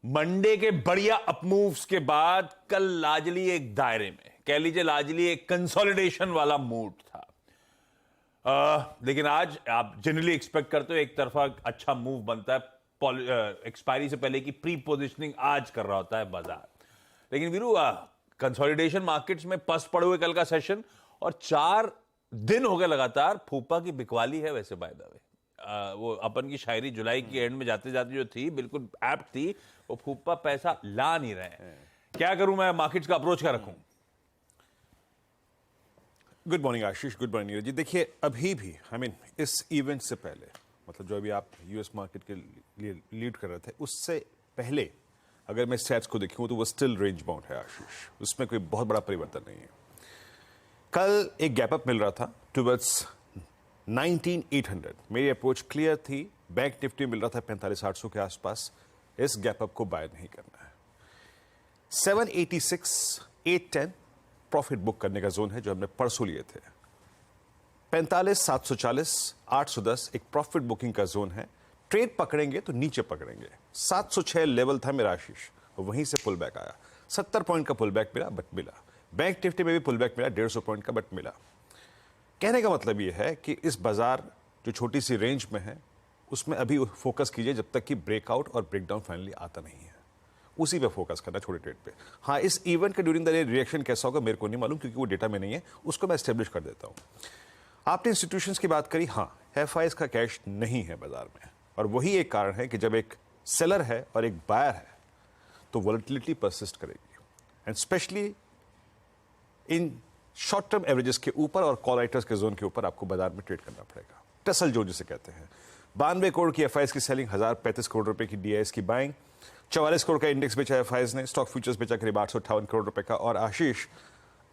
Monday के बढ़िया अपमूव्स के बाद कल लाजली एक दायरे में, कह लीजिए लाजली एक कंसोलिडेशन वाला मूड था। लेकिन आज आप जनरली एक्सपेक्ट करते हो एक तरफा अच्छा मूव बनता है, एक्सपायरी से पहले की प्री पोजिशनिंग आज कर रहा होता है बाजार। लेकिन वीरू, कंसोलिडेशन मार्केट्स में पस्त पड़े हुए कल का सेशन, और 4 दिन हो गए लगातार फूफा की बिकवाली है। वैसे बाय द वे वो अपन की शायरी जुलाई की एंड में जाते जाते जो थी बिल्कुल एप्ट थी, वो फूफा पैसा ला नहीं रहे हैं। क्या करूं मैं, मार्केट्स का अप्रोच क्या रखूं? गुड मॉर्निंग आशीष, गुड मॉर्निंग नीरज जी। देखिए अभी भी इस इवेंट से पहले, मतलब जो अभी आप यूएस मार्केट के लिए लीड कर रहे थे, उससे पहले अगर मैं स्टैट्स को देखूं तो वो स्टिल रेंज बाउंड है आशीष, उसमें कोई बहुत बड़ा परिवर्तन नहीं है। कल एक गैप अप मिल रहा था टुवर्ड्स 19,800। मेरी अप्रोच क्लियर थी, बैंक निफ्टी मिल रहा था 45,800 के आसपास, इस गैप अप को बाय नहीं करना है। 786, 810 प्रॉफिट बुक करने का जोन है जो हमने परसों लिए थे। 45,740, 810 एक प्रॉफिट बुकिंग का जोन है। ट्रेड पकड़ेंगे तो नीचे पकड़ेंगे। 706 लेवल था मेरा आशीष, वहीं से पुल बैक आया। 70 पॉइंट का पुल बैक मिला, बट मिला। बैंक निफ्टी में भी पुल बैक मिला 150 पॉइंट का, बट मिला। कहने का मतलब यह है कि इस बाजार जो छोटी सी रेंज में है उसमें अभी फोकस कीजिए जब तक कि ब्रेकआउट और ब्रेकडाउन फाइनली आता नहीं है, उसी पे फोकस करना, छोटे ट्रेड पे। हाँ, इस इवेंट के ड्यूरिंग द डे रिएक्शन कैसा होगा मेरे को नहीं मालूम, क्योंकि वो डेटा में नहीं है, उसको मैं एस्टेब्लिश कर देता हूं। आपने इंस्टीट्यूशंस की बात करी, हाँ एफआईएस का कैश नहीं है बाजार में, और वही एक कारण है कि जब एक सेलर है और एक बायर है तो वॉलेटिलिटी परसिस्ट करेगी, and specially in short term averages के ऊपर और कॉल राइटर्स के जोन के ऊपर आपको बाजार में ट्रेड करना पड़ेगा। टसल जोन जिसे कहते हैं। 92 करोड़ की एफआईएस की सेलिंग, 1035 करोड़ रुपए की डीआईएस की बाइंग, 44 करोड़ का इंडेक्स बेचा एफआईएस ने, स्टॉक फ्यूचर्स बेचा करीब 858 करोड़ रुपए का। और आशीष,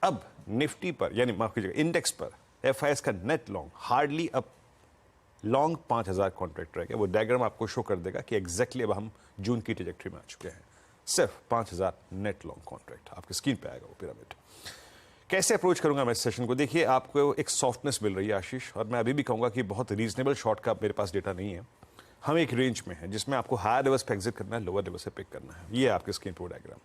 अब निफ्टी पर, यानी माफ कीजिएगा इंडेक्स पर एफआईएस का नेट लॉन्ग हार्डली अब लॉन्ग 5000 कॉन्ट्रैक्ट रह गया। वो डायग्राम आपको शो कर देगा कि एग्जैक्टली अब हम जून की ट्रेजेक्टरी में आ चुके हैं। सिर्फ 5000 नेट लॉन्ग कॉन्ट्रैक्ट आपकी स्क्रीन पे आएगा वो पिरामिड। कैसे अप्रोच करूंगा मैं इस सेशन को? देखिए आपको एक सॉफ्टनेस मिल रही है आशीष, और मैं अभी भी कहूंगा कि बहुत रीजनेबल शॉर्ट का मेरे पास डेटा नहीं है। हम एक रेंज में हैं जिसमें आपको हायर लेवल्स पे एग्जिट करना है, लोअर लेवल से पिक करना है। ये आपके स्क्रीन पे डायग्राम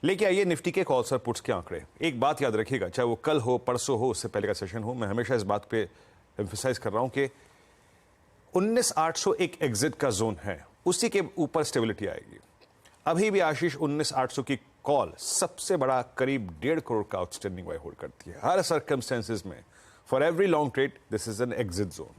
लेके आइए निफ्टी के कॉल्स और पुट्स के आंकड़े। एक बात याद रखिएगा, चाहे वो कल हो, परसों हो, उससे पहले का सेशन हो, मैं हमेशा इस बात पे एम्फेसाइज कर रहा हूं कि 19,800 एक एग्जिट का जोन है, उसी के ऊपर स्टेबिलिटी आएगी। अभी भी आशीष 19,800 की कॉल सबसे बड़ा करीब 1.5 करोड़ का आउटस्टैंडिंग वाई होल्ड करती है हर सर्कमस्टेंसेस में। For every long trade this is an exit zone.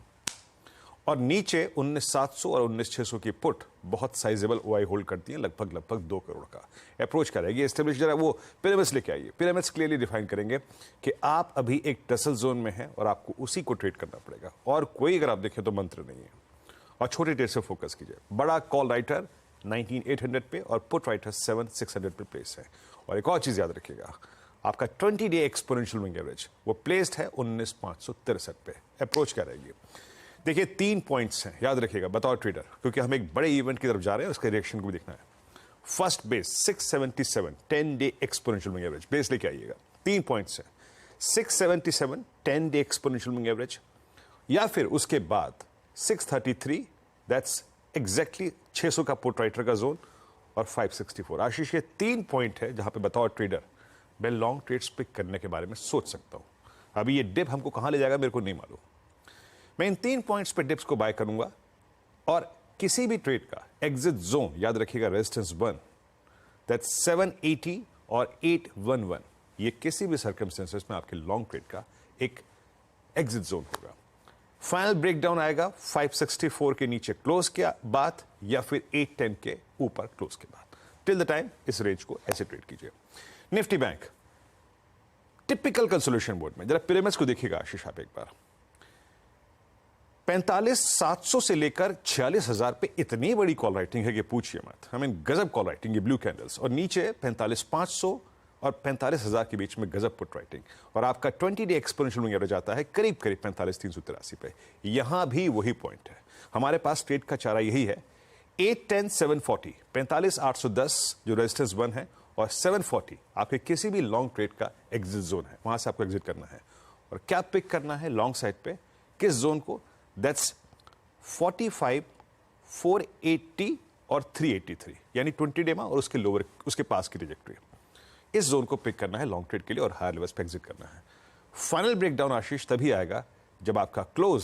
और नीचे 19,700 और 19,600 की पुट बहुत साइजेबल ओआई होल्ड करती है, लगभग 2 करोड़ का। अप्रोच करेगी एस्टेब्लिश, जरा वो पिरामिड्स लेके आइए। पिरामिड्स क्लियरली डिफाइन करेंगे कि आप अभी एक टसल जोन में हैं और आपको उसी को ट्रेड करना पड़ेगा, और कोई अगर आप देखें तो मंत्र नहीं है। और छोटे ट्रेड से फोकस कीजिए। बड़ा कॉल राइटर 19,800 पे और पुट राइटर 7,600 पे प्लेस है। और एक और चीज याद रखिएगा, आपका 20 डे एक्सपोनेंशियल मूविंग एवरेज वो प्लेस्ड है 19,563 पे। अप्रोच क्या रहेगी? देखिए 3 पॉइंट्स हैं, याद रखिएगा बताओ ट्रेडर, क्योंकि हम एक बड़े इवेंट की तरफ जा रहे हैं, उसके रिएक्शन को भी देखना है। First base 677 10 day exponential moving average, base लेके आइएगा। 3 पॉइंट्स हैं, 677 10 डे एक्सपोनेंशियल मूविंग एवरेज, या फिर उसके बाद 633, दैट्स एग्जैक्टली 600 का पुट राइटर का जोन, और 564। आशीष, ये 3 पॉइंट है जहां पे बताओ ट्रेडर मैं लॉन्ग ट्रेड्स पिक करने के बारे में सोच सकता हूं। अभी ये डिप हमको कहां ले जाएगा मेरे को नहीं मालूम। मैं इन 3 पॉइंट्स पे डिप्स को बाय करूंगा, और किसी भी ट्रेड का एग्जिट जोन याद रखिएगा, रेजिस्टेंस 1 दैट्स 780 और 811। ये किसी भी सर्कमस्टेंसेस में आपके लॉन्ग ट्रेड का एक एग्जिट जोन होगा। फाइनल ब्रेकडाउन आएगा 564 के नीचे क्लोज के बाद, या फिर 810 के ऊपर क्लोज के बाद। टिल द टाइम इस रेंज को ऐसे ट्रेड कीजिए। Nifty bank typical consolidation mode में, जरा पिरामिड्स को देखिएगा आशीष आप एक बार। 45,700 से लेकर 46,000 पे इतनी बड़ी कॉल राइटिंग है कि पूछिए मत। गजब कॉल राइटिंग, ये ब्लू कैंडल्स, और नीचे 45,500 और 45,000 के बीच में गजब पुट राइटिंग। और आपका 20 डे एक्सपोनेंशियल मूविंग एवरेज आता है करीब 45,383 पे। यहां भी वही पॉइंट है, हमारे पास ट्रेड का चारा यही है। 810 740, 45,810 जो रेजिस्टेंस 1 है, और 740 आपके किसी भी लॉन्ग ट्रेड का एग्जिट जोन है, वहां से आपको एग्जिट करना है। और क्या पिक करना है लॉन्ग साइड पे, किस जोन को? दैट्स 45, 480 और 383 यानी 20 डे में और उसके लोअर उसके पास की ट्रेजेक्टरी। इस जोन को पिक करना है लॉन्ग ट्रेड के लिए और हायर लेवल्स पे एग्जिट करना है। फाइनल ब्रेकडाउन आशीष तभी आएगा जब आपका क्लोज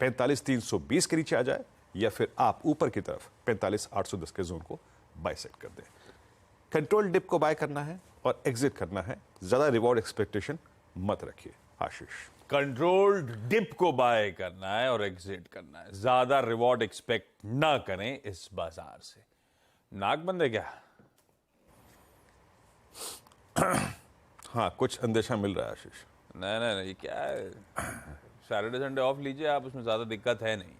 45,320 के नीचे आ जाए या फिर आप ऊपर की तरफ 45,810 के जोन को बाय सेट कर दें। कंट्रोल डिप को बाय करना है और एग्जिट करना है। ज्यादा रिवॉर्ड एक्सपेक्टेशन मत रखिए आशीष। कंट्रोल्ड डिप को बाय करना है और एग्जिट करना है। ज्यादा रिवॉर्ड एक्सपेक्ट ना करें इस बाजार से। नाक बंद है क्या? हाँ, कुछ अंदेशा मिल रहा है आशीष। नहीं, क्या है, सैटरडे संडे ऑफ लीजिए आप, उसमें ज्यादा दिक्कत है नहीं।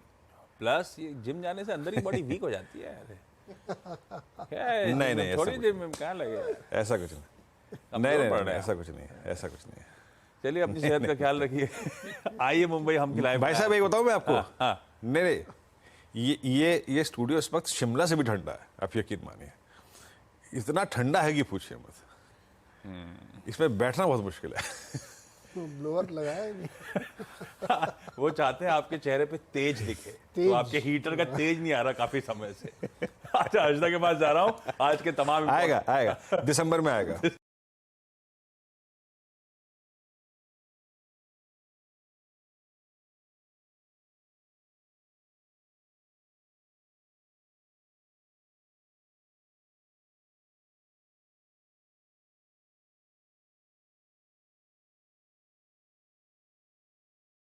प्लस ये जिम जाने से अंदर ही बॉडी वीक हो जाती है। अरे क्या है, नहीं, थोड़ी ऐसा जिम में कहाँ लगे? ऐसा कुछ नहीं। कमजोर पड़ रहे हैं। ऐसा कुछ नहीं है, ऐसा कुछ नहीं है। चलिए अपनी सेहत का ख्याल रखिए। आइए मुंबई हम खिलाएं। भाई साहब एक बताऊं मैं आपको। हाँ। नहीं, ये स्टूडियो इस वक्त शिमला से भी ठंडा है, आप यकीन मानिए। इतना ठंडा है कि पूछिए मत। इसमें बैठना बहुत मुश्किल है। ब्लोअर लगाया ही नहीं। वो चाहते हैं आपके चेहरे पे तेज दिखे, तो आपके हीटर का तेज नहीं आ रहा काफी समय से। आज अर्चना के पास जा रहा हूँ, आज के तमाम आएगा दिसंबर में आएगा।